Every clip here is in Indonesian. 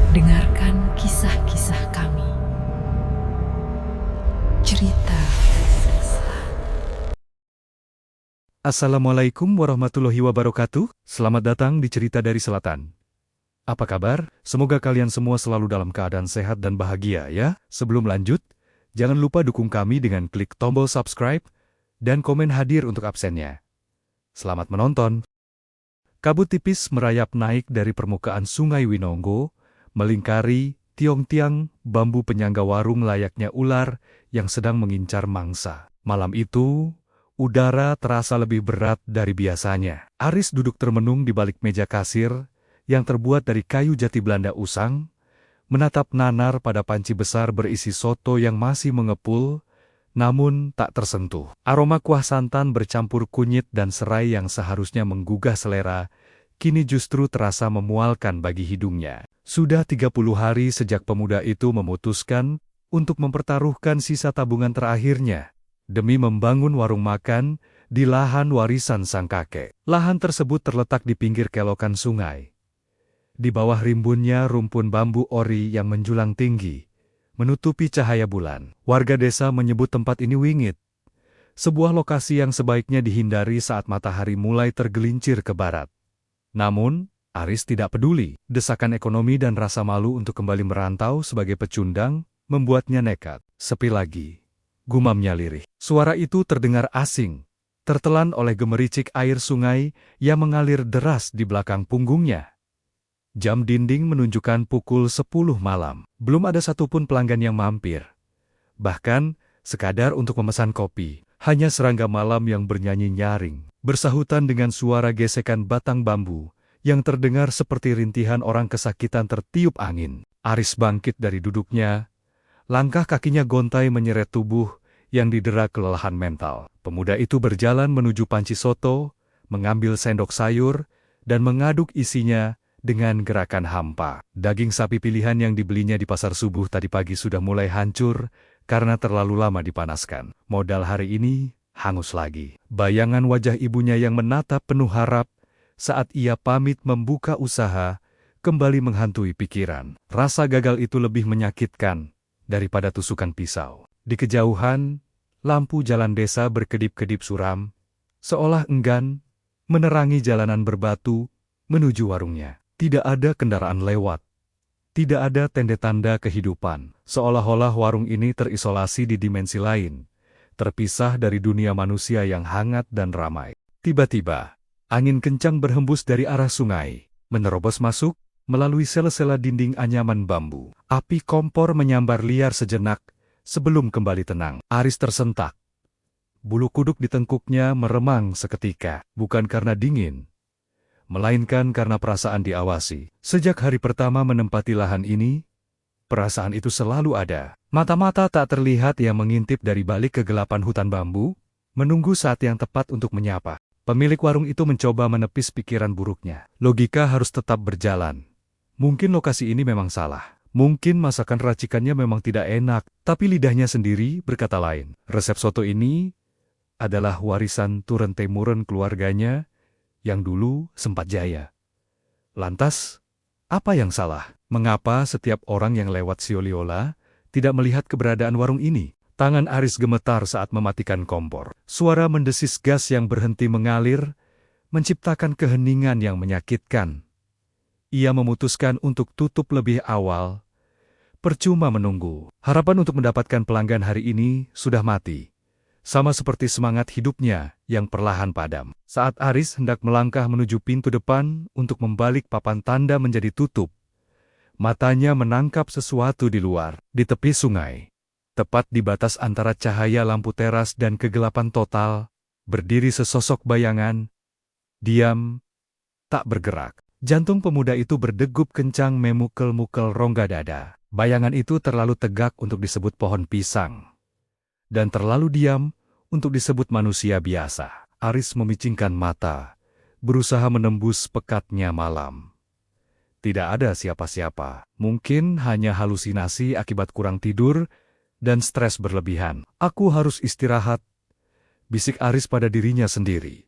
Dengarkan kisah-kisah kami. Cerita. Assalamualaikum warahmatullahi wabarakatuh. Selamat datang di Cerita dari Selatan. Apa kabar? Semoga kalian semua selalu dalam keadaan sehat dan bahagia ya. Sebelum lanjut, jangan lupa dukung kami dengan klik tombol subscribe dan komen hadir untuk absennya. Selamat menonton. Kabut tipis merayap naik dari permukaan Sungai Winongo, melingkari tiong-tiang bambu penyangga warung layaknya ular yang sedang mengincar mangsa. Malam itu, udara terasa lebih berat dari biasanya. Aris duduk termenung di balik meja kasir yang terbuat dari kayu jati Belanda usang, menatap nanar pada panci besar berisi soto yang masih mengepul, namun tak tersentuh. Aroma kuah santan bercampur kunyit dan serai yang seharusnya menggugah selera, kini justru terasa memualkan bagi hidungnya. Sudah 30 hari sejak pemuda itu memutuskan untuk mempertaruhkan sisa tabungan terakhirnya demi membangun warung makan di lahan warisan sang kakek. Lahan tersebut terletak di pinggir kelokan sungai. Di bawah rimbunnya rumpun bambu ori yang menjulang tinggi, menutupi cahaya bulan. Warga desa menyebut tempat ini Wingit, sebuah lokasi yang sebaiknya dihindari saat matahari mulai tergelincir ke barat. Namun, Aris tidak peduli. Desakan ekonomi dan rasa malu untuk kembali merantau sebagai pecundang membuatnya nekat. Sepi lagi, gumamnya lirih. Suara itu terdengar asing, tertelan oleh gemericik air sungai yang mengalir deras di belakang punggungnya. Jam dinding menunjukkan pukul 10 malam. Belum ada satupun pelanggan yang mampir. Bahkan, sekadar untuk memesan kopi. Hanya serangga malam yang bernyanyi nyaring, bersahutan dengan suara gesekan batang bambu, yang terdengar seperti rintihan orang kesakitan tertiup angin. Aris bangkit dari duduknya. Langkah kakinya gontai menyeret tubuh yang didera kelelahan mental. Pemuda itu berjalan menuju panci soto, mengambil sendok sayur, dan mengaduk isinya dengan gerakan hampa. Daging sapi pilihan yang dibelinya di pasar subuh tadi pagi sudah mulai hancur karena terlalu lama dipanaskan. Modal hari ini hangus lagi. Bayangan wajah ibunya yang menatap penuh harap saat ia pamit membuka usaha kembali menghantui pikiran. Rasa gagal itu lebih menyakitkan daripada tusukan pisau. Di kejauhan, lampu jalan desa berkedip-kedip suram, seolah enggan menerangi jalanan berbatu menuju warungnya. Tidak ada kendaraan lewat. Tidak ada tanda-tanda kehidupan. Seolah-olah warung ini terisolasi di dimensi lain, terpisah dari dunia manusia yang hangat dan ramai. Tiba-tiba, angin kencang berhembus dari arah sungai, menerobos masuk melalui sela-sela dinding anyaman bambu. Api kompor menyambar liar sejenak sebelum kembali tenang. Aris tersentak. Bulu kuduk di tengkuknya meremang seketika, bukan karena dingin, melainkan karena perasaan diawasi. Sejak hari pertama menempati lahan ini, perasaan itu selalu ada. Mata-mata tak terlihat yang mengintip dari balik kegelapan hutan bambu, menunggu saat yang tepat untuk menyapa. Pemilik warung itu mencoba menepis pikiran buruknya. Logika harus tetap berjalan. Mungkin lokasi ini memang salah. Mungkin masakan racikannya memang tidak enak, tapi lidahnya sendiri berkata lain. Resep soto ini adalah warisan turun-temurun keluarganya yang dulu sempat jaya. Lantas, apa yang salah? Mengapa setiap orang yang lewat Sioliola tidak melihat keberadaan warung ini? Tangan Aris gemetar saat mematikan kompor. Suara mendesis gas yang berhenti mengalir, menciptakan keheningan yang menyakitkan. Ia memutuskan untuk tutup lebih awal. Percuma menunggu. Harapan untuk mendapatkan pelanggan hari ini sudah mati. Sama seperti semangat hidupnya yang perlahan padam. Saat Aris hendak melangkah menuju pintu depan untuk membalik papan tanda menjadi tutup, matanya menangkap sesuatu di luar. Di tepi sungai, tepat di batas antara cahaya lampu teras dan kegelapan total, berdiri sesosok bayangan, diam, tak bergerak. Jantung pemuda itu berdegup kencang memukel-mukel rongga dada. Bayangan itu terlalu tegak untuk disebut pohon pisang, dan terlalu diam untuk disebut manusia biasa. Aris memicingkan mata, berusaha menembus pekatnya malam. Tidak ada siapa-siapa. Mungkin hanya halusinasi akibat kurang tidur dan stres berlebihan. Aku harus istirahat, bisik Aris pada dirinya sendiri,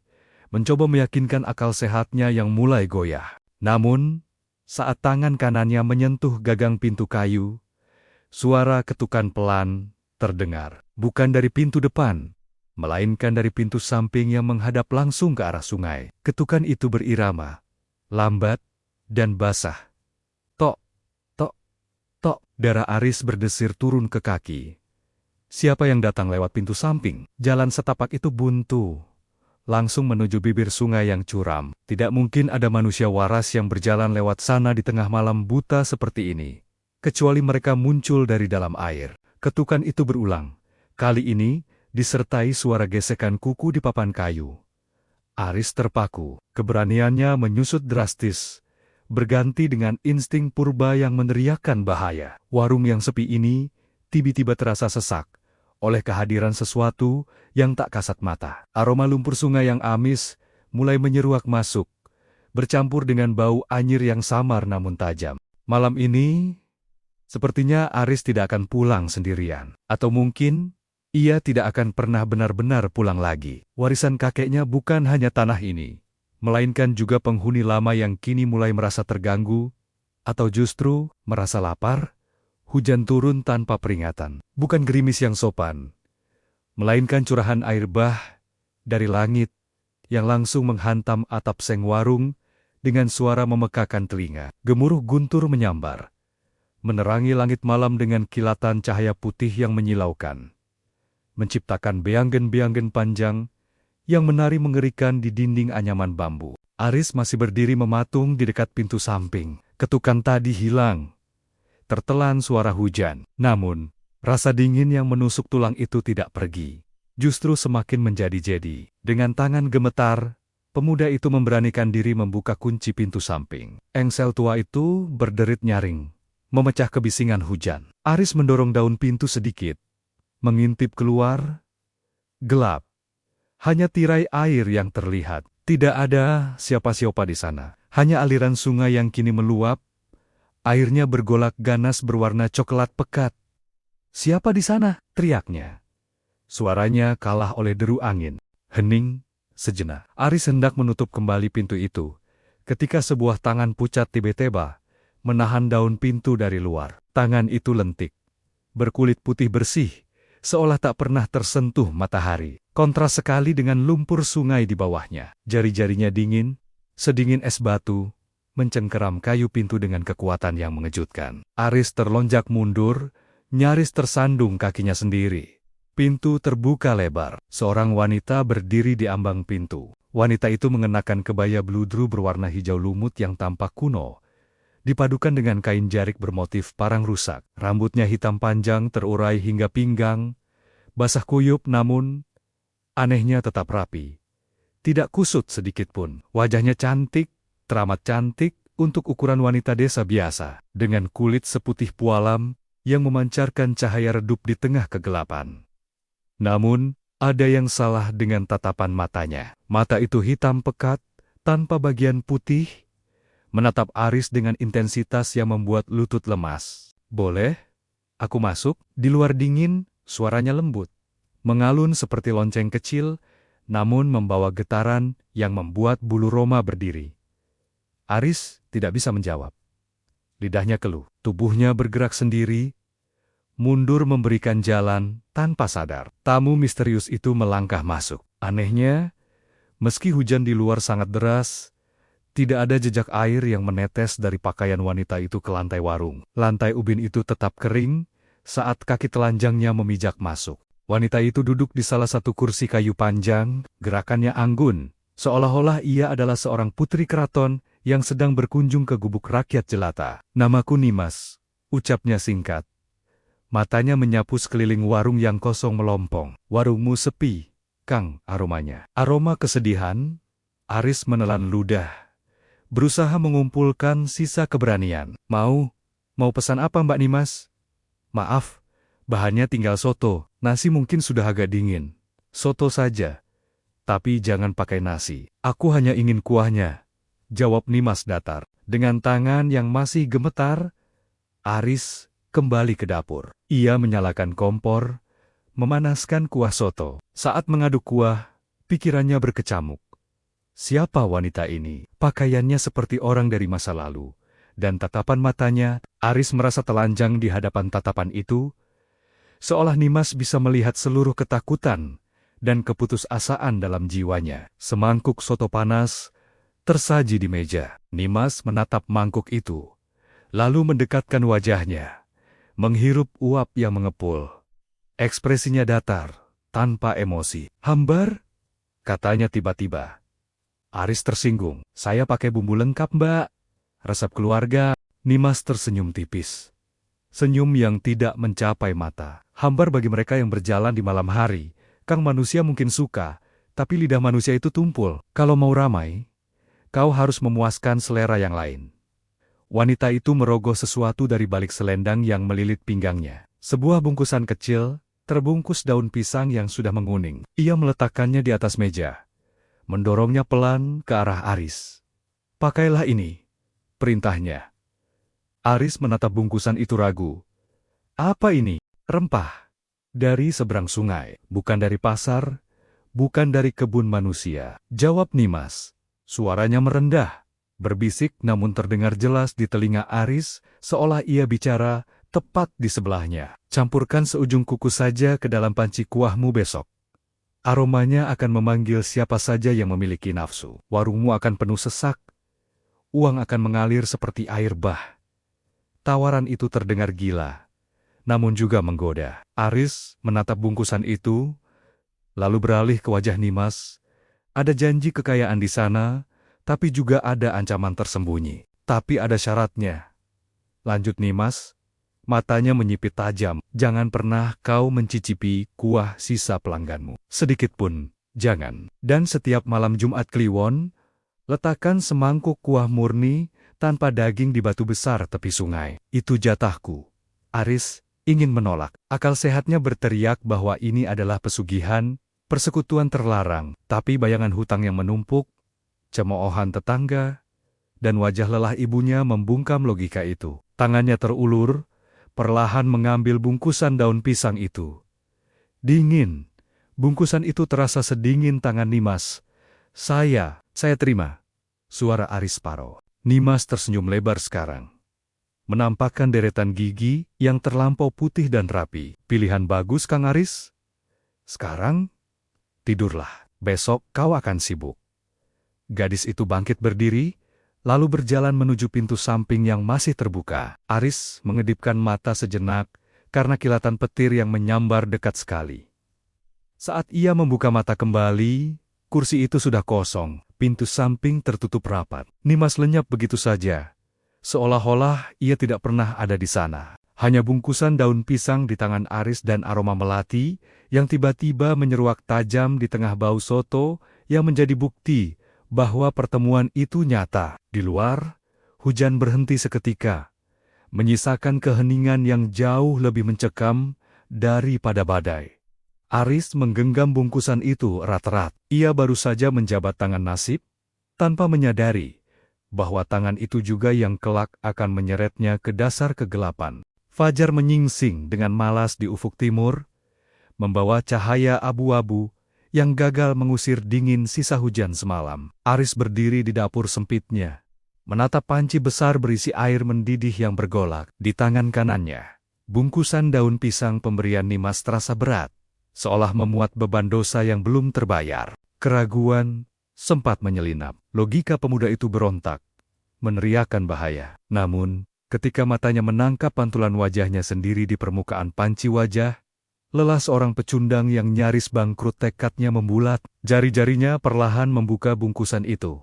mencoba meyakinkan akal sehatnya yang mulai goyah. Namun, Saat tangan kanannya menyentuh gagang pintu kayu, suara ketukan pelan terdengar. Bukan dari pintu depan, melainkan dari pintu samping yang menghadap langsung ke arah sungai. Ketukan itu berirama, lambat, dan basah. Tok, tok, tok. Darah Aris berdesir turun ke kaki. Siapa yang datang lewat pintu samping? Jalan setapak itu buntu, langsung menuju bibir sungai yang curam. Tidak mungkin ada manusia waras yang berjalan lewat sana di tengah malam buta seperti ini, kecuali mereka muncul dari dalam air. Ketukan itu berulang, kali ini disertai suara gesekan kuku di papan kayu. Aris terpaku, keberaniannya menyusut drastis, berganti dengan insting purba yang meneriakkan bahaya. Warung yang sepi ini tiba-tiba terasa sesak oleh kehadiran sesuatu yang tak kasat mata. Aroma lumpur sungai yang amis mulai menyeruak masuk, bercampur dengan bau anyir yang samar namun tajam. Malam ini, sepertinya Aris tidak akan pulang sendirian. Atau mungkin, ia tidak akan pernah benar-benar pulang lagi. Warisan kakeknya bukan hanya tanah ini, melainkan juga penghuni lama yang kini mulai merasa terganggu, atau justru merasa lapar. Hujan turun tanpa peringatan. Bukan gerimis yang sopan, melainkan curahan air bah dari langit yang langsung menghantam atap seng warung dengan suara memekakan telinga. Gemuruh guntur menyambar, menerangi langit malam dengan kilatan cahaya putih yang menyilaukan, menciptakan beanggen-beanggen panjang yang menari mengerikan di dinding anyaman bambu. Aris masih berdiri mematung di dekat pintu samping. Ketukan tadi hilang, tertelan suara hujan. Namun, rasa dingin yang menusuk tulang itu tidak pergi. Justru semakin menjadi-jadi. Dengan tangan gemetar, pemuda itu memberanikan diri membuka kunci pintu samping. Engsel tua itu berderit nyaring, memecah kebisingan hujan. Aris mendorong daun pintu sedikit, mengintip keluar. Gelap. Hanya tirai air yang terlihat. Tidak ada siapa-siapa di sana. Hanya aliran sungai yang kini meluap. Airnya bergolak ganas berwarna coklat pekat. "Siapa di sana?" teriaknya. Suaranya kalah oleh deru angin. Hening sejenak. Aris hendak menutup kembali pintu itu, ketika sebuah tangan pucat tiba-tiba menahan daun pintu dari luar. Tangan itu lentik, berkulit putih bersih, seolah tak pernah tersentuh matahari. Kontras sekali dengan lumpur sungai di bawahnya. Jari-jarinya dingin, sedingin es batu, mencengkeram kayu pintu dengan kekuatan yang mengejutkan. Aris terlonjak mundur, nyaris tersandung kakinya sendiri. Pintu terbuka lebar. Seorang wanita berdiri di ambang pintu. Wanita itu mengenakan kebaya bludru berwarna hijau lumut yang tampak kuno, dipadukan dengan kain jarik bermotif parang rusak. Rambutnya hitam panjang terurai hingga pinggang, basah kuyup namun anehnya tetap rapi. Tidak kusut sedikitpun. Wajahnya cantik, teramat cantik untuk ukuran wanita desa biasa, dengan kulit seputih pualam yang memancarkan cahaya redup di tengah kegelapan. Namun, ada yang salah dengan tatapan matanya. Mata itu hitam pekat, tanpa bagian putih, menatap Aris dengan intensitas yang membuat lutut lemas. "Boleh? Aku masuk?" Di luar dingin, suaranya lembut, mengalun seperti lonceng kecil, namun membawa getaran yang membuat bulu roma berdiri. Aris tidak bisa menjawab. Lidahnya keluh, tubuhnya bergerak sendiri, mundur memberikan jalan tanpa sadar. Tamu misterius itu melangkah masuk. Anehnya, meski hujan di luar sangat deras, tidak ada jejak air yang menetes dari pakaian wanita itu ke lantai warung. Lantai ubin itu tetap kering saat kaki telanjangnya memijak masuk. Wanita itu duduk di salah satu kursi kayu panjang, gerakannya anggun, seolah-olah ia adalah seorang putri keraton yang sedang berkunjung ke gubuk rakyat jelata. "Namaku Nimas," ucapnya singkat. Matanya menyapu sekeliling warung yang kosong melompong. "Warungmu sepi, Kang," aromanya. Aroma kesedihan. Aris menelan ludah, berusaha mengumpulkan sisa keberanian. Mau pesan apa, Mbak Nimas?" "Maaf, bahannya tinggal soto. Nasi mungkin sudah agak dingin." "Soto saja, tapi jangan pakai nasi." "Aku hanya ingin kuahnya," jawab Nimas datar. Dengan tangan yang masih gemetar, Aris kembali ke dapur. Ia menyalakan kompor, memanaskan kuah soto. Saat mengaduk kuah, pikirannya berkecamuk. Siapa wanita ini? Pakaiannya seperti orang dari masa lalu, dan tatapan matanya, Aris merasa telanjang di hadapan tatapan itu, seolah Nimas bisa melihat seluruh ketakutan dan keputusasaan dalam jiwanya. Semangkuk soto panas tersaji di meja. Nimas menatap mangkuk itu, lalu mendekatkan wajahnya, menghirup uap yang mengepul. Ekspresinya datar, tanpa emosi. "Hambar?" katanya tiba-tiba. Aris tersinggung. "Saya pakai bumbu lengkap, Mbak. Resep keluarga." Nimas tersenyum tipis. Senyum yang tidak mencapai mata. "Hambar bagi mereka yang berjalan di malam hari. Kang manusia mungkin suka, tapi lidah manusia itu tumpul. Kalau mau ramai, kau harus memuaskan selera yang lain." Wanita itu merogoh sesuatu dari balik selendang yang melilit pinggangnya. Sebuah bungkusan kecil, terbungkus daun pisang yang sudah menguning. Ia meletakkannya di atas meja, mendorongnya pelan ke arah Aris. "Pakailah ini," perintahnya. Aris menatap bungkusan itu ragu. "Apa ini?" "Rempah. Dari seberang sungai. Bukan dari pasar, bukan dari kebun manusia," jawab Nimas. Suaranya merendah, berbisik namun terdengar jelas di telinga Aris, seolah ia bicara tepat di sebelahnya. "Campurkan seujung kuku saja ke dalam panci kuahmu besok. Aromanya akan memanggil siapa saja yang memiliki nafsu. Warungmu akan penuh sesak, uang akan mengalir seperti air bah." Tawaran itu terdengar gila, namun juga menggoda. Aris menatap bungkusan itu, lalu beralih ke wajah Nimas. "Ada janji kekayaan di sana, tapi juga ada ancaman tersembunyi. Tapi ada syaratnya," lanjut Nimas. Matanya menyipit tajam. "Jangan pernah kau mencicipi kuah sisa pelangganmu. Sedikit pun, jangan. Dan setiap malam Jumat Kliwon, letakkan semangkuk kuah murni tanpa daging di batu besar tepi sungai. Itu jatahku." Aris ingin menolak. Akal sehatnya berteriak bahwa ini adalah pesugihan, persekutuan terlarang. Tapi bayangan hutang yang menumpuk, cemoohan tetangga, dan wajah lelah ibunya membungkam logika itu. Tangannya terulur, perlahan mengambil bungkusan daun pisang itu. Dingin. Bungkusan itu terasa sedingin tangan Nimas. Saya terima," suara Aris Paro. Nimas tersenyum lebar sekarang, menampakkan deretan gigi yang terlampau putih dan rapi. "Pilihan bagus, Kang Aris. Sekarang, tidurlah. Besok kau akan sibuk." Gadis itu bangkit berdiri, lalu berjalan menuju pintu samping yang masih terbuka. Aris mengedipkan mata sejenak karena kilatan petir yang menyambar dekat sekali. Saat ia membuka mata kembali, kursi itu sudah kosong, pintu samping tertutup rapat. Nimas lenyap begitu saja, seolah-olah ia tidak pernah ada di sana. Hanya bungkusan daun pisang di tangan Aris dan aroma melati yang tiba-tiba menyeruak tajam di tengah bau soto yang menjadi bukti bahwa pertemuan itu nyata. Di luar, hujan berhenti seketika, menyisakan keheningan yang jauh lebih mencekam daripada badai. Aris menggenggam bungkusan itu erat-erat. Ia baru saja menjabat tangan nasib, tanpa menyadari bahwa tangan itu juga yang kelak akan menyeretnya ke dasar kegelapan. Fajar menyingsing dengan malas di ufuk timur, membawa cahaya abu-abu yang gagal mengusir dingin sisa hujan semalam. Aris berdiri di dapur sempitnya, menatap panci besar berisi air mendidih yang bergolak. Di tangan kanannya, bungkusan daun pisang pemberian Nimas terasa berat, seolah memuat beban dosa yang belum terbayar. Keraguan sempat menyelinap. Logika pemuda itu berontak, meneriakkan bahaya. Namun, ketika matanya menangkap pantulan wajahnya sendiri di permukaan panci wajah, lelah seorang pecundang yang nyaris bangkrut tekadnya membulat. Jari-jarinya perlahan membuka bungkusan itu.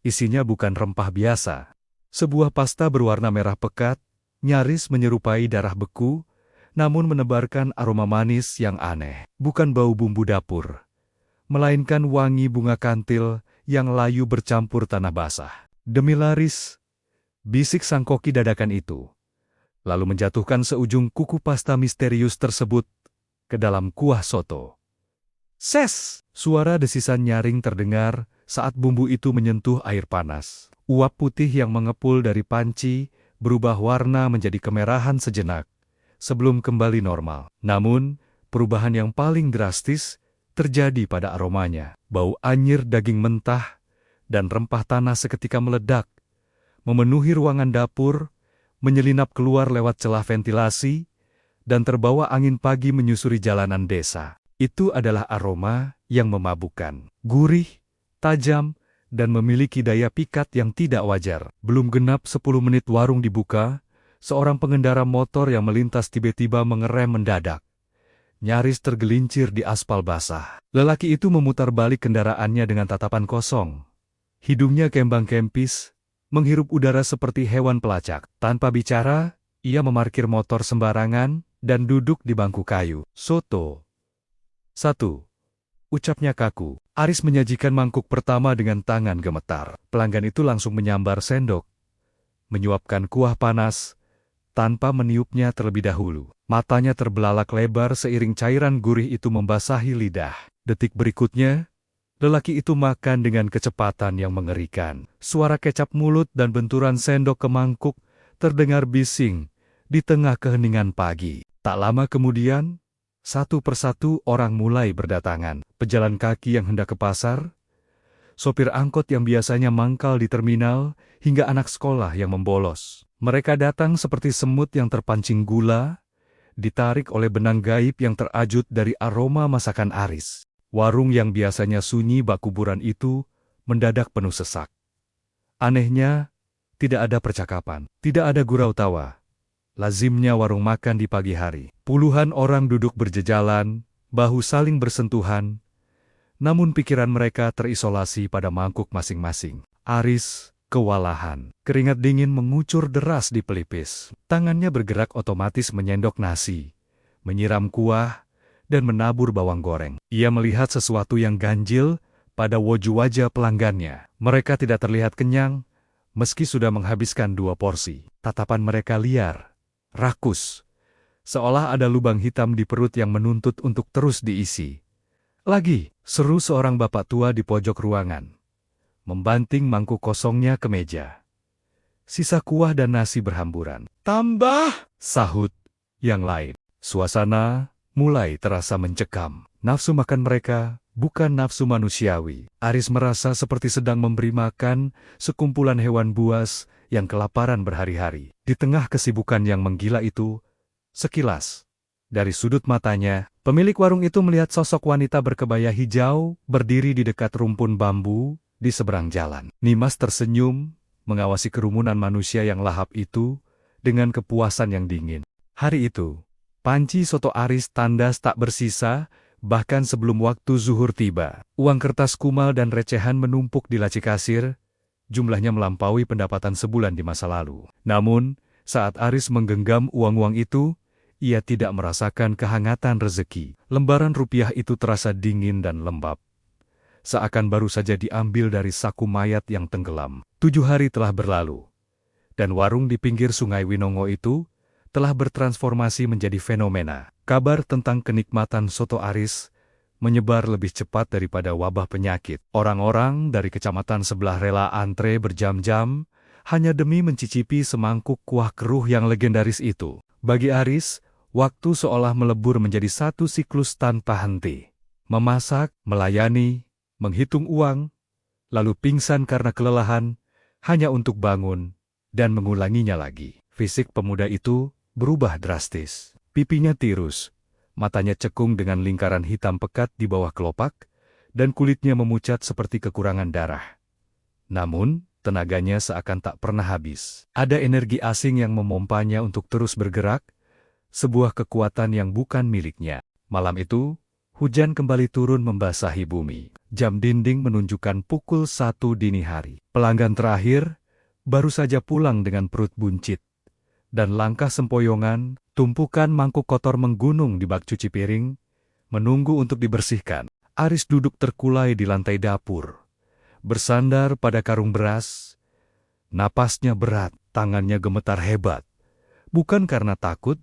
Isinya bukan rempah biasa. Sebuah pasta berwarna merah pekat, nyaris menyerupai darah beku, namun menebarkan aroma manis yang aneh. Bukan bau bumbu dapur, melainkan wangi bunga kantil yang layu bercampur tanah basah. "Demi laris," bisik sang koki dadakan itu, lalu menjatuhkan seujung kuku pasta misterius tersebut ke dalam kuah soto. "Ses!" Suara desisan nyaring terdengar saat bumbu itu menyentuh air panas. Uap putih yang mengepul dari panci berubah warna menjadi kemerahan sejenak, sebelum kembali normal. Namun, perubahan yang paling drastis terjadi pada aromanya. Bau anyir daging mentah dan rempah tanah seketika meledak, memenuhi ruangan dapur, menyelinap keluar lewat celah ventilasi, dan terbawa angin pagi menyusuri jalanan desa. Itu adalah aroma yang memabukkan, gurih, tajam, dan memiliki daya pikat yang tidak wajar. Belum genap 10 menit warung dibuka, seorang pengendara motor yang melintas tiba-tiba mengerem mendadak. Nyaris tergelincir di aspal basah. Lelaki itu memutar balik kendaraannya dengan tatapan kosong. Hidungnya kembang-kempis, menghirup udara seperti hewan pelacak. Tanpa bicara, ia memarkir motor sembarangan dan duduk di bangku kayu. Soto. 1. Ucapnya kaku. Aris menyajikan mangkuk pertama dengan tangan gemetar. Pelanggan itu langsung menyambar sendok, menyuapkan kuah panas, tanpa meniupnya terlebih dahulu. Matanya terbelalak lebar seiring cairan gurih itu membasahi lidah. Detik berikutnya, lelaki itu makan dengan kecepatan yang mengerikan. Suara kecap mulut dan benturan sendok ke mangkuk terdengar bising di tengah keheningan pagi. Tak lama kemudian, satu persatu orang mulai berdatangan. Pejalan kaki yang hendak ke pasar, sopir angkot yang biasanya mangkal di terminal, hingga anak sekolah yang membolos. Mereka datang seperti semut yang terpancing gula, ditarik oleh benang gaib yang terajut dari aroma masakan Aris. Warung yang biasanya sunyi bak kuburan itu mendadak penuh sesak. Anehnya, tidak ada percakapan, tidak ada gurau tawa. Lazimnya warung makan di pagi hari. Puluhan orang duduk berjejalan, bahu saling bersentuhan, namun pikiran mereka terisolasi pada mangkuk masing-masing. Aris kewalahan. Keringat dingin mengucur deras di pelipis. Tangannya bergerak otomatis menyendok nasi, menyiram kuah, dan menabur bawang goreng. Ia melihat sesuatu yang ganjil pada wajah pelanggannya. Mereka tidak terlihat kenyang, meski sudah menghabiskan 2 porsi. Tatapan mereka liar, rakus, seolah ada lubang hitam di perut yang menuntut untuk terus diisi. Lagi, seru seorang bapak tua di pojok ruangan, membanting mangkuk kosongnya ke meja. Sisa kuah dan nasi berhamburan. "Tambah!" sahut yang lain. Suasana mulai terasa mencekam. Nafsu makan mereka bukan nafsu manusiawi. Aris merasa seperti sedang memberi makan sekumpulan hewan buas yang kelaparan berhari-hari. Di tengah kesibukan yang menggila itu, sekilas, dari sudut matanya, pemilik warung itu melihat sosok wanita berkebaya hijau berdiri di dekat rumpun bambu di seberang jalan. Nimas tersenyum, mengawasi kerumunan manusia yang lahap itu dengan kepuasan yang dingin. Hari itu, panci soto Aris tandas tak bersisa, bahkan sebelum waktu zuhur tiba. Uang kertas kumal dan recehan menumpuk di laci kasir, jumlahnya melampaui pendapatan sebulan di masa lalu. Namun, saat Aris menggenggam uang-uang itu, ia tidak merasakan kehangatan rezeki. Lembaran rupiah itu terasa dingin dan lembab, seakan baru saja diambil dari saku mayat yang tenggelam. 7 hari telah berlalu, dan warung di pinggir Sungai Winongo itu telah bertransformasi menjadi fenomena. Kabar tentang kenikmatan soto Aris menyebar lebih cepat daripada wabah penyakit. Orang-orang dari kecamatan sebelah rela antre berjam-jam hanya demi mencicipi semangkuk kuah keruh yang legendaris itu. Bagi Aris, waktu seolah melebur menjadi satu siklus tanpa henti. Memasak, melayani, menghitung uang, lalu pingsan karena kelelahan, hanya untuk bangun dan mengulanginya lagi. Fisik pemuda itu berubah drastis. Pipinya tirus, matanya cekung dengan lingkaran hitam pekat di bawah kelopak, dan kulitnya memucat seperti kekurangan darah. Namun, tenaganya seakan tak pernah habis. Ada energi asing yang memompanya untuk terus bergerak, sebuah kekuatan yang bukan miliknya. Malam itu, hujan kembali turun membasahi bumi. Jam dinding menunjukkan pukul 1 dini hari. Pelanggan terakhir baru saja pulang dengan perut buncit, dan langkah sempoyongan, tumpukan mangkuk kotor menggunung di bak cuci piring, menunggu untuk dibersihkan. Aris duduk terkulai di lantai dapur, bersandar pada karung beras. Napasnya berat, tangannya gemetar hebat. Bukan karena takut,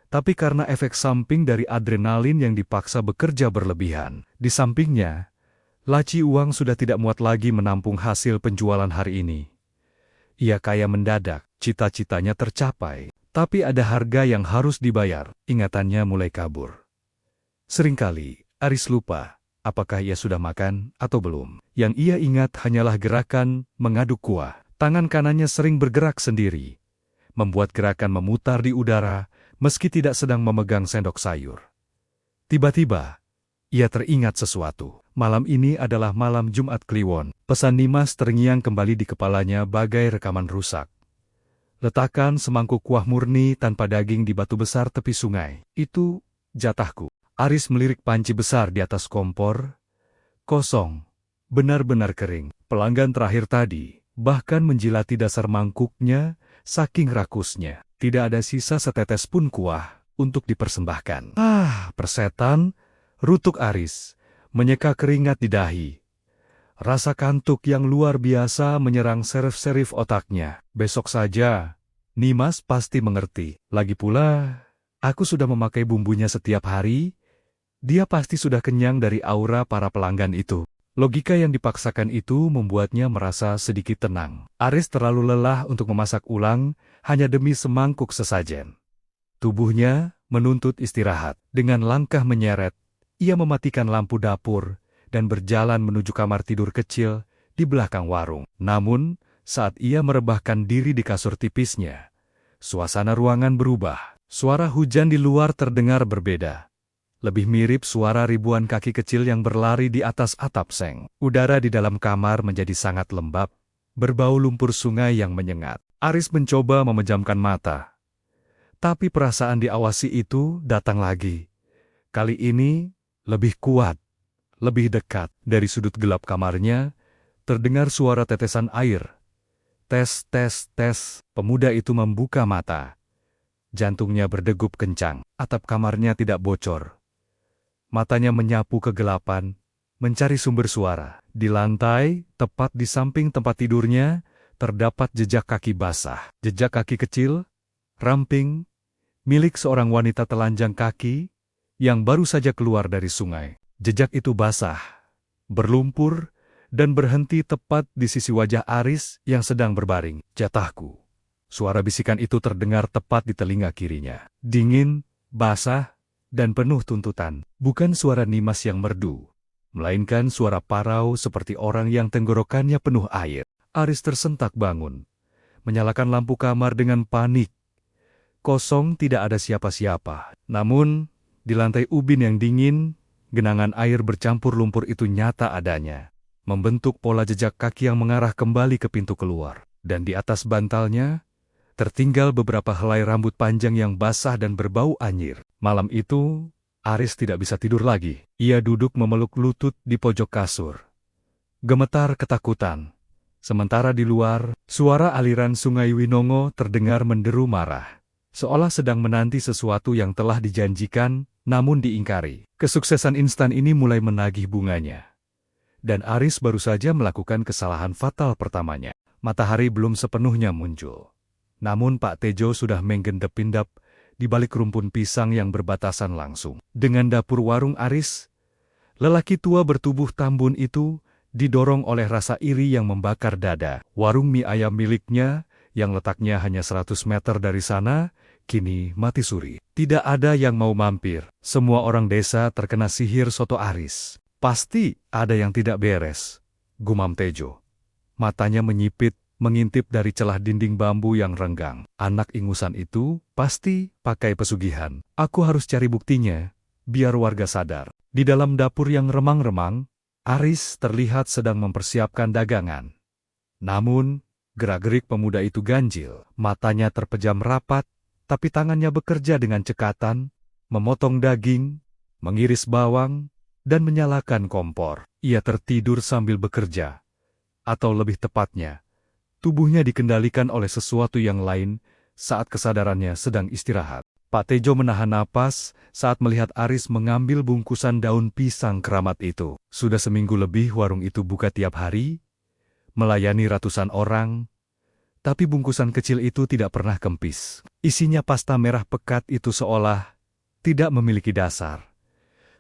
tapi karena efek samping dari adrenalin yang dipaksa bekerja berlebihan. Di sampingnya, laci uang sudah tidak muat lagi menampung hasil penjualan hari ini. Ia kaya mendadak, cita-citanya tercapai. Tapi ada harga yang harus dibayar. Ingatannya mulai kabur. Seringkali, Aris lupa apakah ia sudah makan atau belum. Yang ia ingat hanyalah gerakan mengaduk kuah. Tangan kanannya sering bergerak sendiri, membuat gerakan memutar di udara meski tidak sedang memegang sendok sayur. Tiba-tiba, ia teringat sesuatu. Malam ini adalah malam Jumat Kliwon. Pesan Nimas terngiang kembali di kepalanya bagai rekaman rusak. Letakkan semangkuk kuah murni tanpa daging di batu besar tepi sungai. Itu jatahku. Aris melirik panci besar di atas kompor. Kosong. Benar-benar kering. Pelanggan terakhir tadi bahkan menjilati dasar mangkuknya saking rakusnya. Tidak ada sisa setetes pun kuah untuk dipersembahkan. Persetan, rutuk Aris, menyeka keringat di dahi. Rasa kantuk yang luar biasa menyerang serif-serif otaknya. Besok saja, Nimas pasti mengerti. Lagi pula, aku sudah memakai bumbunya setiap hari. Dia pasti sudah kenyang dari aura para pelanggan itu. Logika yang dipaksakan itu membuatnya merasa sedikit tenang. Aris terlalu lelah untuk memasak ulang hanya demi semangkuk sesajen. Tubuhnya menuntut istirahat. Dengan langkah menyeret, ia mematikan lampu dapur dan berjalan menuju kamar tidur kecil di belakang warung. Namun, saat ia merebahkan diri di kasur tipisnya, suasana ruangan berubah. Suara hujan di luar terdengar berbeda. Lebih mirip suara ribuan kaki kecil yang berlari di atas atap seng. Udara di dalam kamar menjadi sangat lembab, berbau lumpur sungai yang menyengat. Aris mencoba memejamkan mata. Tapi perasaan diawasi itu datang lagi. Kali ini lebih kuat, lebih dekat. Dari sudut gelap kamarnya, terdengar suara tetesan air. Tes, tes, tes. Pemuda itu membuka mata. Jantungnya berdegup kencang. Atap kamarnya tidak bocor. Matanya menyapu kegelapan, mencari sumber suara. Di lantai, tepat di samping tempat tidurnya, terdapat jejak kaki basah. Jejak kaki kecil, ramping, milik seorang wanita telanjang kaki yang baru saja keluar dari sungai. Jejak itu basah, berlumpur, dan berhenti tepat di sisi wajah Aris yang sedang berbaring. Jatahku. Suara bisikan itu terdengar tepat di telinga kirinya. Dingin, basah, dan penuh tuntutan. Bukan suara Nimas yang merdu, melainkan suara parau seperti orang yang tenggorokannya penuh air. Aris tersentak bangun, menyalakan lampu kamar dengan panik. Kosong, tidak ada siapa-siapa. Namun, di lantai ubin yang dingin, genangan air bercampur lumpur itu nyata adanya, membentuk pola jejak kaki yang mengarah kembali ke pintu keluar. Dan di atas bantalnya, tertinggal beberapa helai rambut panjang yang basah dan berbau anyir. Malam itu, Aris tidak bisa tidur lagi. Ia duduk memeluk lutut di pojok kasur. Gemetar ketakutan. Sementara di luar, suara aliran sungai Winongo terdengar menderu marah. Seolah sedang menanti sesuatu yang telah dijanjikan, namun diingkari. Kesuksesan instan ini mulai menagih bunganya. Dan Aris baru saja melakukan kesalahan fatal pertamanya. Matahari belum sepenuhnya muncul. Namun Pak Tejo sudah menggendap-indap di balik rumpun pisang yang berbatasan langsung dengan dapur warung Aris. Lelaki tua bertubuh tambun itu didorong oleh rasa iri yang membakar dada. Warung mie ayam miliknya, yang letaknya hanya 100 meter dari sana, kini mati suri. Tidak ada yang mau mampir. Semua orang desa terkena sihir soto Aris. Pasti ada yang tidak beres, gumam Tejo. Matanya menyipit, mengintip dari celah dinding bambu yang renggang. Anak ingusan itu pasti pakai pesugihan. Aku harus cari buktinya, biar warga sadar. Di dalam dapur yang remang-remang, Aris terlihat sedang mempersiapkan dagangan. Namun, gerak-gerik pemuda itu ganjil. Matanya terpejam rapat, tapi tangannya bekerja dengan cekatan, memotong daging, mengiris bawang, dan menyalakan kompor. Ia tertidur sambil bekerja. Atau lebih tepatnya, tubuhnya dikendalikan oleh sesuatu yang lain saat kesadarannya sedang istirahat. Pak Tejo menahan napas saat melihat Aris mengambil bungkusan daun pisang keramat itu. Sudah seminggu lebih warung itu buka tiap hari, melayani ratusan orang, tapi bungkusan kecil itu tidak pernah kempis. Isinya pasta merah pekat itu seolah tidak memiliki dasar.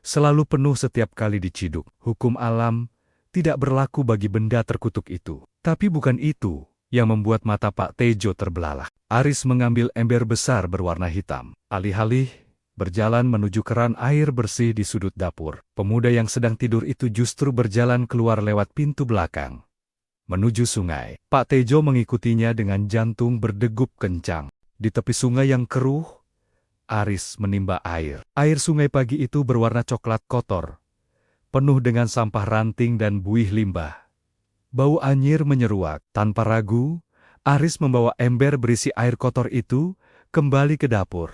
Selalu penuh setiap kali diciduk. Hukum alam tidak berlaku bagi benda terkutuk itu. Tapi bukan itu yang membuat mata Pak Tejo terbelalak. Aris mengambil ember besar berwarna hitam. Alih-alih berjalan menuju keran air bersih di sudut dapur, pemuda yang sedang tidur itu justru berjalan keluar lewat pintu belakang. menuju sungai. Pak Tejo mengikutinya dengan jantung berdegup kencang. Di tepi sungai yang keruh, Aris menimba air. Air sungai pagi itu berwarna coklat kotor, penuh dengan sampah ranting dan buih limbah. Bau anyir menyeruak. Tanpa ragu, Aris membawa ember berisi air kotor itu kembali ke dapur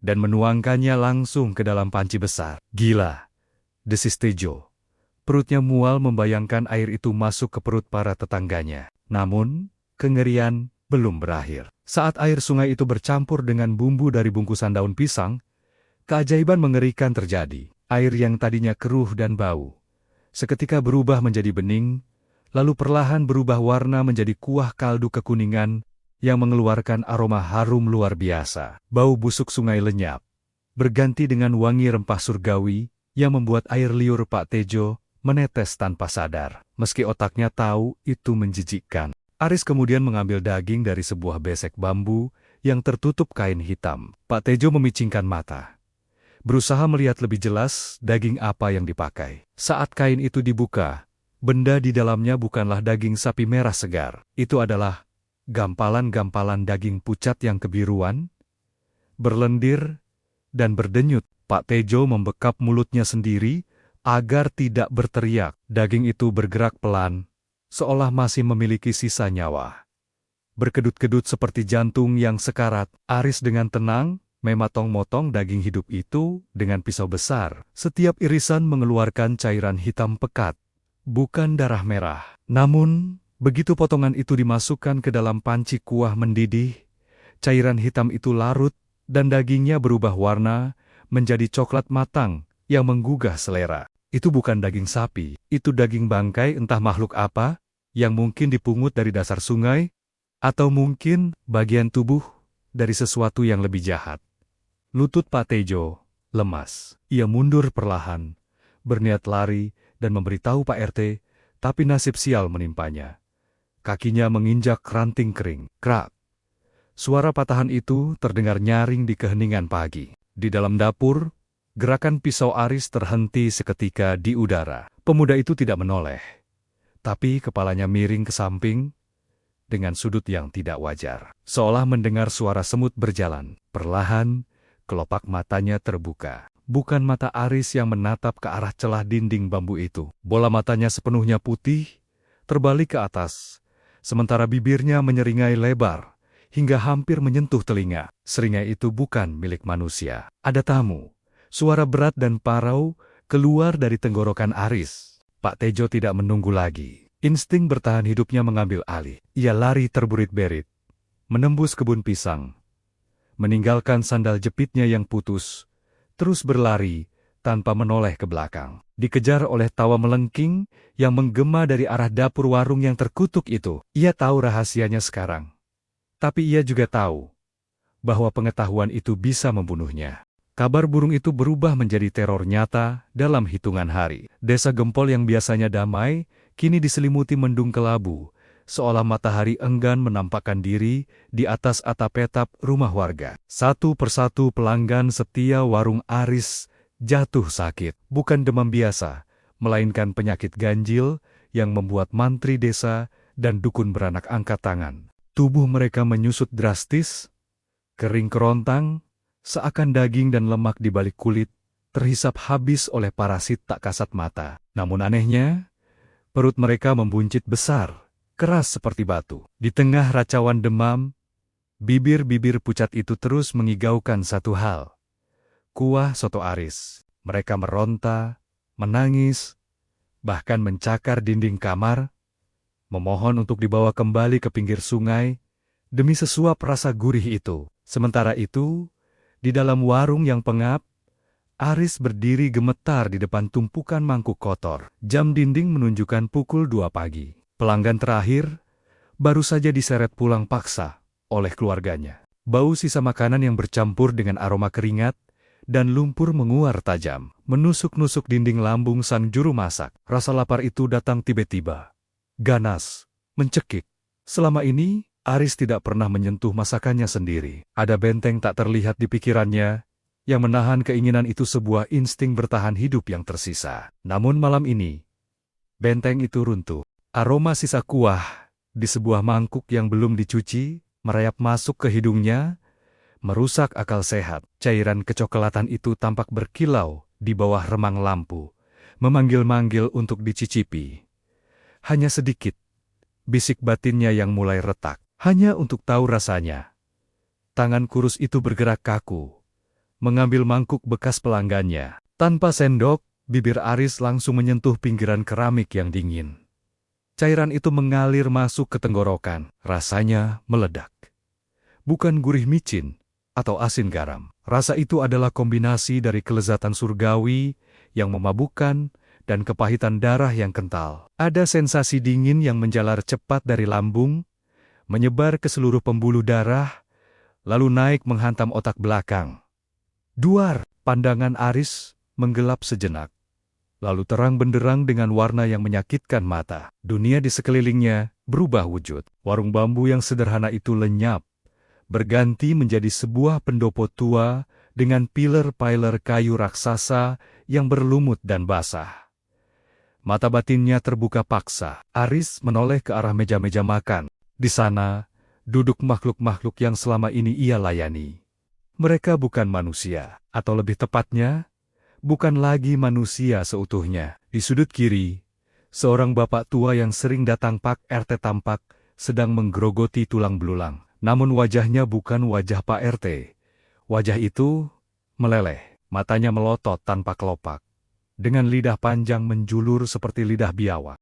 dan menuangkannya langsung ke dalam panci besar. Gila, desis Tejo. Perutnya mual membayangkan air itu masuk ke perut para tetangganya. Namun, kengerian belum berakhir. Saat air sungai itu bercampur dengan bumbu dari bungkusan daun pisang, keajaiban mengerikan terjadi. Air yang tadinya keruh dan bau seketika berubah menjadi bening, lalu perlahan berubah warna menjadi kuah kaldu kekuningan yang mengeluarkan aroma harum luar biasa. Bau busuk sungai lenyap, berganti dengan wangi rempah surgawi yang membuat air liur Pak Tejo menetes tanpa sadar. Meski otaknya tahu itu menjijikkan. Aris kemudian mengambil daging dari sebuah besek bambu yang tertutup kain hitam. Pak Tejo memicingkan mata, berusaha melihat lebih jelas daging apa yang dipakai. Saat kain itu dibuka, benda di dalamnya bukanlah daging sapi merah segar. Itu adalah gampalan-gampalan daging pucat yang kebiruan, berlendir, dan berdenyut. Pak Tejo membekap mulutnya sendiri agar tidak berteriak. Daging itu bergerak pelan, seolah masih memiliki sisa nyawa. Berkedut-kedut seperti jantung yang sekarat, Aris dengan tenang memotong-motong daging hidup itu dengan pisau besar. Setiap irisan mengeluarkan cairan hitam pekat, bukan darah merah. Namun, begitu potongan itu dimasukkan ke dalam panci kuah mendidih, cairan hitam itu larut dan dagingnya berubah warna menjadi coklat matang yang menggugah selera. Itu bukan daging sapi, itu daging bangkai entah makhluk apa yang mungkin dipungut dari dasar sungai, atau mungkin bagian tubuh dari sesuatu yang lebih jahat. Lutut Pak Tejo lemas. Ia mundur perlahan, berniat lari dan memberitahu Pak RT, tapi nasib sial menimpanya. Kakinya menginjak ranting kering. Krak! Suara patahan itu terdengar nyaring di keheningan pagi. Di dalam dapur, gerakan pisau Aris terhenti seketika di udara. Pemuda itu tidak menoleh, tapi kepalanya miring ke samping dengan sudut yang tidak wajar. Seolah mendengar suara semut berjalan. Perlahan, kelopak matanya terbuka. Bukan mata Aris yang menatap ke arah celah dinding bambu itu. Bola matanya sepenuhnya putih, terbalik ke atas, sementara bibirnya menyeringai lebar hingga hampir menyentuh telinga. Seringai itu bukan milik manusia. Ada tamu. Suara berat dan parau keluar dari tenggorokan Aris. Pak Tejo tidak menunggu lagi. Insting bertahan hidupnya mengambil alih. Ia lari terburit-berit, menembus kebun pisang, meninggalkan sandal jepitnya yang putus, terus berlari tanpa menoleh ke belakang. Dikejar oleh tawa melengking yang menggema dari arah dapur warung yang terkutuk itu. Ia tahu rahasianya sekarang. Tapi ia juga tahu bahwa pengetahuan itu bisa membunuhnya. Kabar burung itu berubah menjadi teror nyata dalam hitungan hari. Desa Gempol yang biasanya damai, kini diselimuti mendung kelabu, seolah matahari enggan menampakkan diri di atas atap-atap rumah warga. Satu persatu pelanggan setia warung Aris jatuh sakit. Bukan demam biasa, melainkan penyakit ganjil yang membuat mantri desa dan dukun beranak angkat tangan. Tubuh mereka menyusut drastis, kering kerontang, seakan daging dan lemak di balik kulit terhisap habis oleh parasit tak kasat mata. Namun anehnya, perut mereka membuncit besar, keras seperti batu. Di tengah racauan demam, bibir-bibir pucat itu terus mengigaukan satu hal. Kuah soto Aris. Mereka meronta, menangis, bahkan mencakar dinding kamar, memohon untuk dibawa kembali ke pinggir sungai demi sesuap rasa gurih itu. Sementara itu, di dalam warung yang pengap, Aris berdiri gemetar di depan tumpukan mangkuk kotor. Jam dinding menunjukkan pukul 2 pagi. Pelanggan terakhir baru saja diseret pulang paksa oleh keluarganya. Bau sisa makanan yang bercampur dengan aroma keringat dan lumpur menguar tajam, menusuk-nusuk dinding lambung sang juru masak. Rasa lapar itu datang tiba-tiba, ganas, mencekik. Selama ini, Aris tidak pernah menyentuh masakannya sendiri. Ada benteng tak terlihat di pikirannya, yang menahan keinginan itu, sebuah insting bertahan hidup yang tersisa. Namun malam ini, benteng itu runtuh. Aroma sisa kuah di sebuah mangkuk yang belum dicuci merayap masuk ke hidungnya, merusak akal sehat. Cairan kecoklatan itu tampak berkilau di bawah remang lampu, memanggil-manggil untuk dicicipi. Hanya sedikit, bisik batinnya yang mulai retak, hanya untuk tahu rasanya. Tangan kurus itu bergerak kaku, mengambil mangkuk bekas pelanggannya. Tanpa sendok, bibir Aris langsung menyentuh pinggiran keramik yang dingin. Cairan itu mengalir masuk ke tenggorokan, rasanya meledak. Bukan gurih micin atau asin garam. Rasa itu adalah kombinasi dari kelezatan surgawi yang memabukkan dan kepahitan darah yang kental. Ada sensasi dingin yang menjalar cepat dari lambung, menyebar ke seluruh pembuluh darah, lalu naik menghantam otak belakang. Duar, pandangan Aris menggelap sejenak, lalu terang benderang dengan warna yang menyakitkan mata. Dunia di sekelilingnya berubah wujud. Warung bambu yang sederhana itu lenyap, berganti menjadi sebuah pendopo tua dengan pilar-pilar kayu raksasa yang berlumut dan basah. Mata batinnya terbuka paksa. Aris menoleh ke arah meja-meja makan. Di sana, duduk makhluk-makhluk yang selama ini ia layani. Mereka bukan manusia, atau lebih tepatnya, bukan lagi manusia seutuhnya. Di sudut kiri, seorang bapak tua yang sering datang Pak RT tampak sedang menggerogoti tulang belulang. Namun wajahnya bukan wajah Pak RT. Wajah itu meleleh, matanya melotot tanpa kelopak, dengan lidah panjang menjulur seperti lidah biawak.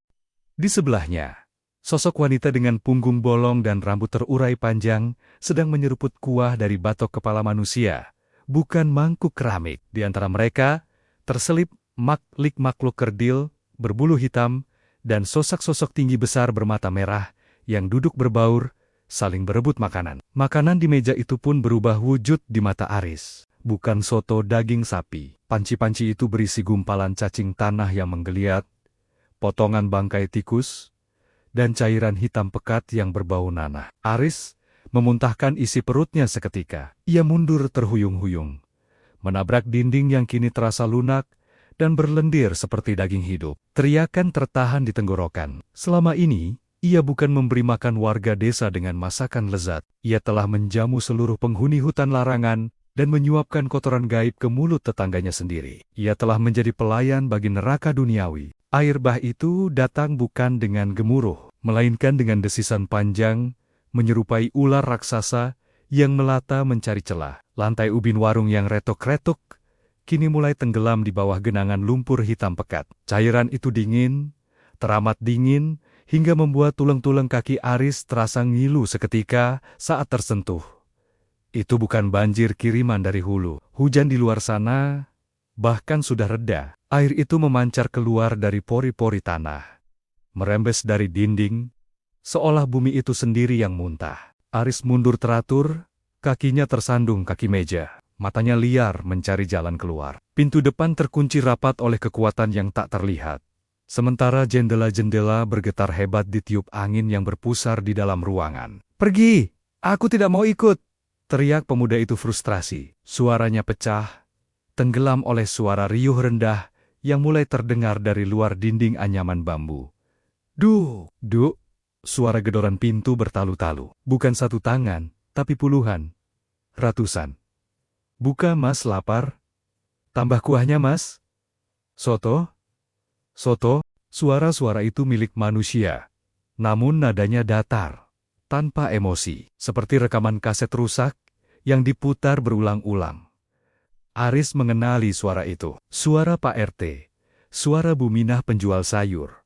Di sebelahnya, sosok wanita dengan punggung bolong dan rambut terurai panjang sedang menyeruput kuah dari batok kepala manusia, bukan mangkuk keramik. Di antara mereka, terselip makhluk kerdil, berbulu hitam, dan sosok-sosok tinggi besar bermata merah yang duduk berbaur, saling berebut makanan. Makanan di meja itu pun berubah wujud di mata Aris. Bukan soto daging sapi. Panci-panci itu berisi gumpalan cacing tanah yang menggeliat, potongan bangkai tikus, dan cairan hitam pekat yang berbau nanah. Aris memuntahkan isi perutnya seketika. Ia mundur terhuyung-huyung, menabrak dinding yang kini terasa lunak dan berlendir seperti daging hidup. Teriakan tertahan di tenggorokan. Selama ini, ia bukan memberi makan warga desa dengan masakan lezat. Ia telah menjamu seluruh penghuni hutan larangan dan menyuapkan kotoran gaib ke mulut tetangganya sendiri. Ia telah menjadi pelayan bagi neraka duniawi. Air bah itu datang bukan dengan gemuruh, melainkan dengan desisan panjang, menyerupai ular raksasa yang melata mencari celah. Lantai ubin warung yang retok-retok kini mulai tenggelam di bawah genangan lumpur hitam pekat. Cairan itu dingin, teramat dingin, hingga membuat tulang-tulang kaki Aris terasa ngilu seketika saat tersentuh. Itu bukan banjir kiriman dari hulu. Hujan di luar sana bahkan sudah reda. Air itu memancar keluar dari pori-pori tanah, merembes dari dinding, seolah bumi itu sendiri yang muntah. Aris mundur teratur, kakinya tersandung kaki meja, matanya liar mencari jalan keluar. Pintu depan terkunci rapat oleh kekuatan yang tak terlihat. Sementara jendela-jendela bergetar hebat ditiup angin yang berpusar di dalam ruangan. "Pergi! Aku tidak mau ikut!" teriak pemuda itu frustrasi. Suaranya pecah, tenggelam oleh suara riuh rendah yang mulai terdengar dari luar dinding anyaman bambu. "Duh! Duh!" Suara gedoran pintu bertalu-talu. Bukan satu tangan, tapi puluhan, ratusan. "Buka mas, lapar. Tambah kuahnya mas. Soto? Soto?" Suara-suara itu milik manusia, namun nadanya datar, tanpa emosi, seperti rekaman kaset rusak yang diputar berulang-ulang. Aris mengenali suara itu. Suara Pak RT, suara Buminah penjual sayur,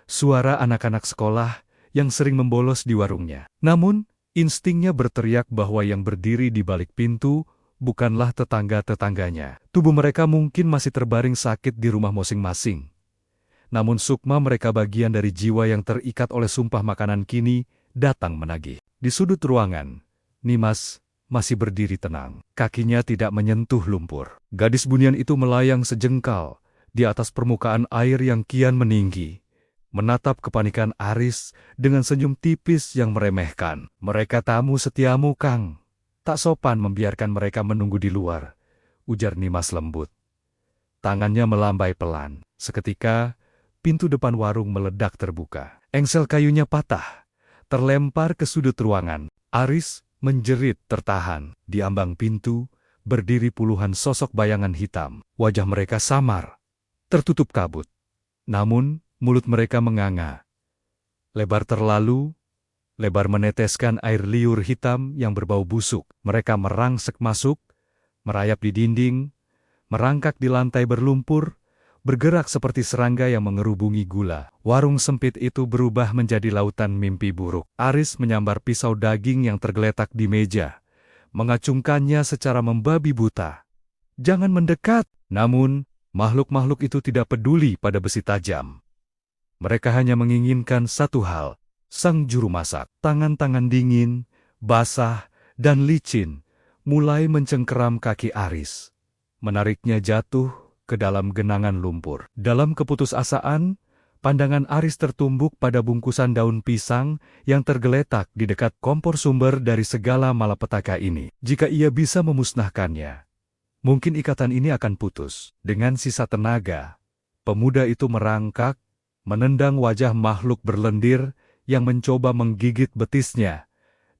suara anak-anak sekolah yang sering membolos di warungnya. Namun, instingnya berteriak bahwa yang berdiri di balik pintu bukanlah tetangga-tetangganya. Tubuh mereka mungkin masih terbaring sakit di rumah masing-masing. Namun sukma mereka, bagian dari jiwa yang terikat oleh sumpah makanan, kini datang menagih. Di sudut ruangan, Nimas masih berdiri tenang. Kakinya tidak menyentuh lumpur. Gadis bunian itu melayang sejengkal di atas permukaan air yang kian meninggi, menatap kepanikan Aris dengan senyum tipis yang meremehkan. "Mereka tamu setiamu, Kang. Tak sopan membiarkan mereka menunggu di luar," ujar Nimas lembut. Tangannya melambai pelan. Seketika, pintu depan warung meledak terbuka. Engsel kayunya patah, terlempar ke sudut ruangan. Aris menjerit tertahan. Di ambang pintu, berdiri puluhan sosok bayangan hitam. Wajah mereka samar, tertutup kabut. Namun, mulut mereka menganga. Lebar terlalu, lebar meneteskan air liur hitam yang berbau busuk. Mereka merangsek masuk, merayap di dinding, merangkak di lantai berlumpur, bergerak seperti serangga yang mengerubungi gula. Warung sempit itu berubah menjadi lautan mimpi buruk. Aris menyambar pisau daging yang tergeletak di meja, mengacungkannya secara membabi buta. "Jangan mendekat!" Namun, makhluk-makhluk itu tidak peduli pada besi tajam. Mereka hanya menginginkan satu hal, sang juru masak. Tangan-tangan dingin, basah, dan licin mulai mencengkeram kaki Aris, menariknya jatuh ke dalam genangan lumpur. Dalam keputusasaan, pandangan Aris tertumbuk pada bungkusan daun pisang yang tergeletak di dekat kompor sumber dari segala malapetaka ini. Jika ia bisa memusnahkannya, mungkin ikatan ini akan putus. Dengan sisa tenaga, pemuda itu merangkak, menendang wajah makhluk berlendir yang mencoba menggigit betisnya,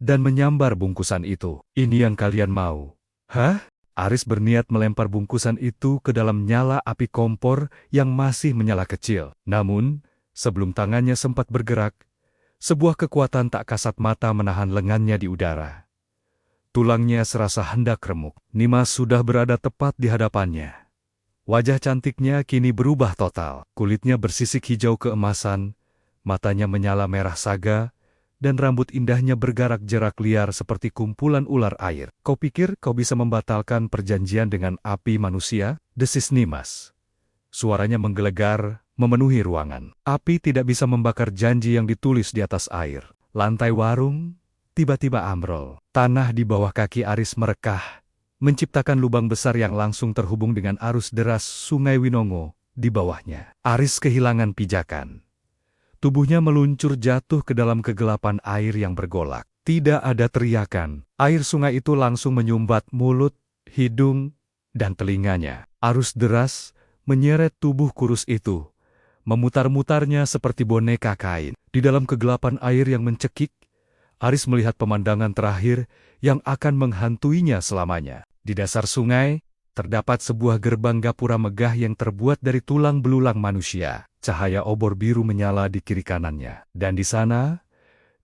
dan menyambar bungkusan itu. "Ini yang kalian mau?" "Hah?" Aris berniat melempar bungkusan itu ke dalam nyala api kompor yang masih menyala kecil. Namun, sebelum tangannya sempat bergerak, sebuah kekuatan tak kasat mata menahan lengannya di udara. Tulangnya serasa hendak remuk. Nimas sudah berada tepat di hadapannya. Wajah cantiknya kini berubah total. Kulitnya bersisik hijau keemasan, matanya menyala merah saga, dan rambut indahnya bergarak-gerak liar seperti kumpulan ular air. "Kau pikir kau bisa membatalkan perjanjian dengan api manusia?" desis Nimas. Suaranya menggelegar, memenuhi ruangan. Api tidak bisa membakar janji yang ditulis di atas air. Lantai warung tiba-tiba ambrol. Tanah di bawah kaki Aris merekah, menciptakan lubang besar yang langsung terhubung dengan arus deras Sungai Winongo di bawahnya. Aris kehilangan pijakan. Tubuhnya meluncur jatuh ke dalam kegelapan air yang bergolak. Tidak ada teriakan. Air sungai itu langsung menyumbat mulut, hidung, dan telinganya. Arus deras menyeret tubuh kurus itu, memutar-mutarnya seperti boneka kain. Di dalam kegelapan air yang mencekik, Aris melihat pemandangan terakhir yang akan menghantuinya selamanya. Di dasar sungai, terdapat sebuah gerbang gapura megah yang terbuat dari tulang belulang manusia. Cahaya obor biru menyala di kiri kanannya. Dan di sana,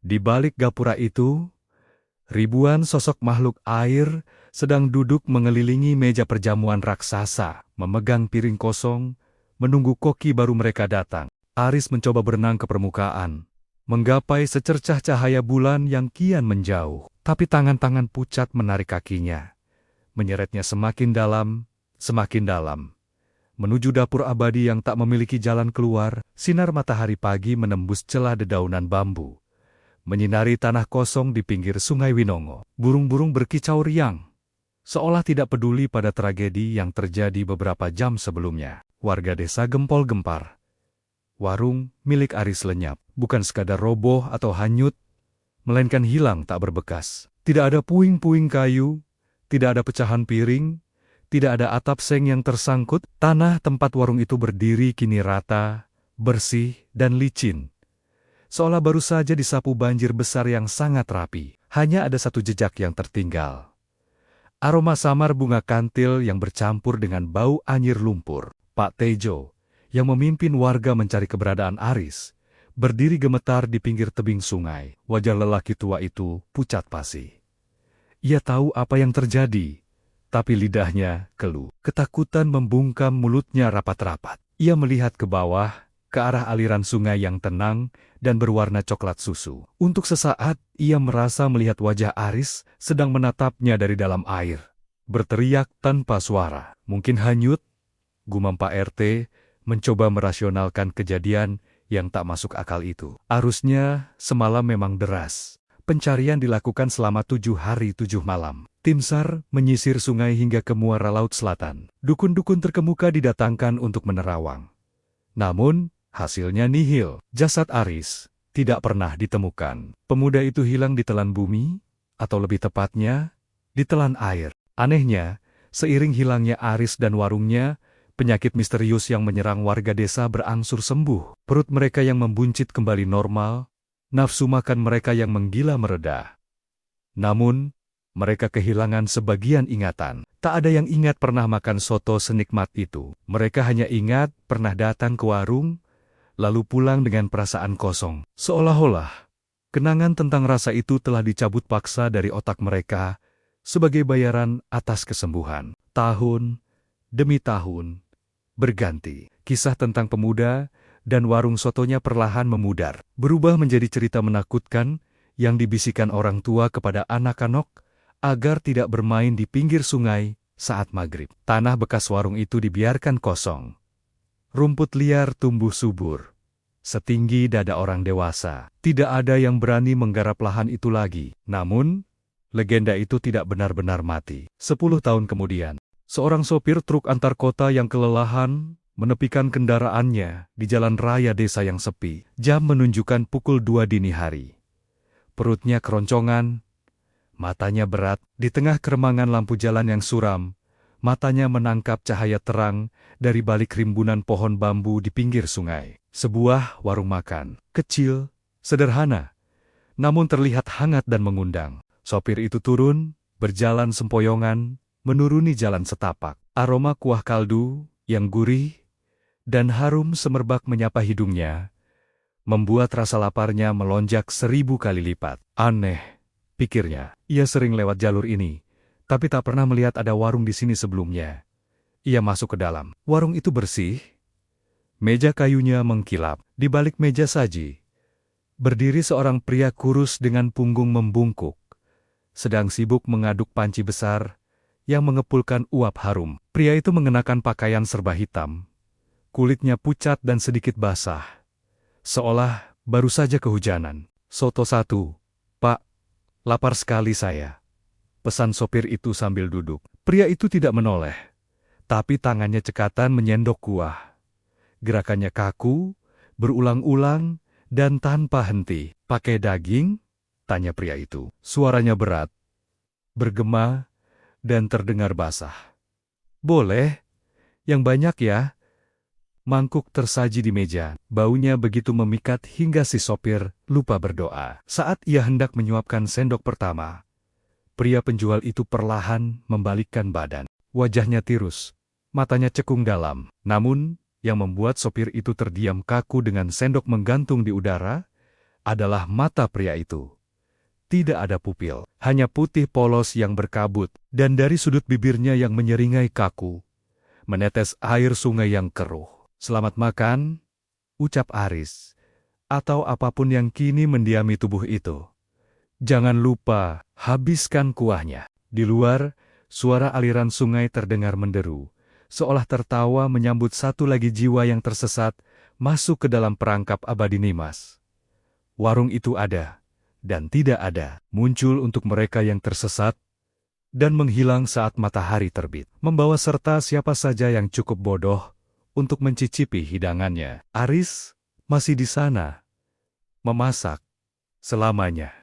di balik gapura itu, ribuan sosok makhluk air sedang duduk mengelilingi meja perjamuan raksasa, memegang piring kosong, menunggu koki baru mereka datang. Aris mencoba berenang ke permukaan, menggapai secercah cahaya bulan yang kian menjauh. Tapi tangan-tangan pucat menarik kakinya, menyeretnya semakin dalam, menuju dapur abadi yang tak memiliki jalan keluar. Sinar matahari pagi menembus celah dedaunan bambu, menyinari tanah kosong di pinggir Sungai Winongo. Burung-burung berkicau riang, seolah tidak peduli pada tragedi yang terjadi beberapa jam sebelumnya. Warga desa gempol-gempar. Warung milik Aris lenyap, bukan sekadar roboh atau hanyut, melainkan hilang tak berbekas. Tidak ada puing-puing kayu, tidak ada pecahan piring, tidak ada atap seng yang tersangkut. Tanah tempat warung itu berdiri kini rata, bersih, dan licin, seolah baru saja disapu banjir besar yang sangat rapi. Hanya ada satu jejak yang tertinggal. Aroma samar bunga kantil yang bercampur dengan bau anyir lumpur. Pak Tejo, yang memimpin warga mencari keberadaan Aris, berdiri gemetar di pinggir tebing sungai. Wajah lelaki tua itu pucat pasi. Ia tahu apa yang terjadi, tapi lidahnya keluh. Ketakutan membungkam mulutnya rapat-rapat. Ia melihat ke bawah, ke arah aliran sungai yang tenang dan berwarna coklat susu. Untuk sesaat, ia merasa melihat wajah Aris sedang menatapnya dari dalam air. Berteriak tanpa suara. "Mungkin hanyut," gumam Pak RT, mencoba merasionalkan kejadian yang tak masuk akal itu. Arusnya semalam memang deras. Pencarian dilakukan selama 7 hari 7 malam. Tim SAR menyisir sungai hingga ke muara laut selatan. Dukun-dukun terkemuka didatangkan untuk menerawang. Namun, hasilnya nihil. Jasad Aris tidak pernah ditemukan. Pemuda itu hilang ditelan bumi, atau lebih tepatnya, ditelan air. Anehnya, seiring hilangnya Aris dan warungnya, penyakit misterius yang menyerang warga desa berangsur sembuh. Perut mereka yang membuncit kembali normal, nafsu makan mereka yang menggila mereda. Namun, mereka kehilangan sebagian ingatan. Tak ada yang ingat pernah makan soto senikmat itu. Mereka hanya ingat pernah datang ke warung, lalu pulang dengan perasaan kosong. Seolah-olah, kenangan tentang rasa itu telah dicabut paksa dari otak mereka sebagai bayaran atas kesembuhan. Tahun demi tahun berganti. Kisah tentang pemuda dan warung sotonya perlahan memudar, berubah menjadi cerita menakutkan yang dibisikkan orang tua kepada anak-anak agar tidak bermain di pinggir sungai saat maghrib. Tanah bekas warung itu dibiarkan kosong. Rumput liar tumbuh subur, setinggi dada orang dewasa. Tidak ada yang berani menggarap lahan itu lagi. Namun, legenda itu tidak benar-benar mati. 10 tahun kemudian, seorang sopir truk antar kota yang kelelahan menepikan kendaraannya di jalan raya desa yang sepi. Jam menunjukkan pukul 2 dini hari. Perutnya keroncongan, matanya berat. Di tengah keremangan lampu jalan yang suram, matanya menangkap cahaya terang dari balik rimbunan pohon bambu di pinggir sungai. Sebuah warung makan, kecil, sederhana, namun terlihat hangat dan mengundang. Sopir itu turun, berjalan sempoyongan, menuruni jalan setapak. Aroma kuah kaldu yang gurih dan harum semerbak menyapa hidungnya, membuat rasa laparnya melonjak 1000 kali lipat. Aneh, pikirnya. Ia sering lewat jalur ini, tapi tak pernah melihat ada warung di sini sebelumnya. Ia masuk ke dalam. Warung itu bersih, meja kayunya mengkilap. Di balik meja saji, berdiri seorang pria kurus dengan punggung membungkuk, sedang sibuk mengaduk panci besar yang mengepulkan uap harum. Pria itu mengenakan pakaian serba hitam, kulitnya pucat dan sedikit basah, seolah baru saja kehujanan. "Soto 1, Pak. Lapar sekali saya," pesan sopir itu sambil duduk. Pria itu tidak menoleh, tapi tangannya cekatan menyendok kuah. Gerakannya kaku, berulang-ulang, dan tanpa henti. "Pakai daging?" tanya pria itu. Suaranya berat, bergema, dan terdengar basah. "Boleh, yang banyak ya." Mangkuk tersaji di meja, baunya begitu memikat hingga si sopir lupa berdoa. Saat ia hendak menyuapkan sendok pertama, pria penjual itu perlahan membalikkan badan. Wajahnya tirus, matanya cekung dalam. Namun, yang membuat sopir itu terdiam kaku dengan sendok menggantung di udara adalah mata pria itu. Tidak ada pupil, hanya putih polos yang berkabut, dan dari sudut bibirnya yang menyeringai kaku, menetes air sungai yang keruh. "Selamat makan," ucap Aris, atau apapun yang kini mendiami tubuh itu. "Jangan lupa, habiskan kuahnya." Di luar, suara aliran sungai terdengar menderu, seolah tertawa menyambut satu lagi jiwa yang tersesat masuk ke dalam perangkap abadi Nimas. Warung itu ada, dan tidak ada, muncul untuk mereka yang tersesat, dan menghilang saat matahari terbit, membawa serta siapa saja yang cukup bodoh untuk mencicipi hidangannya. Aris masih di sana, memasak selamanya.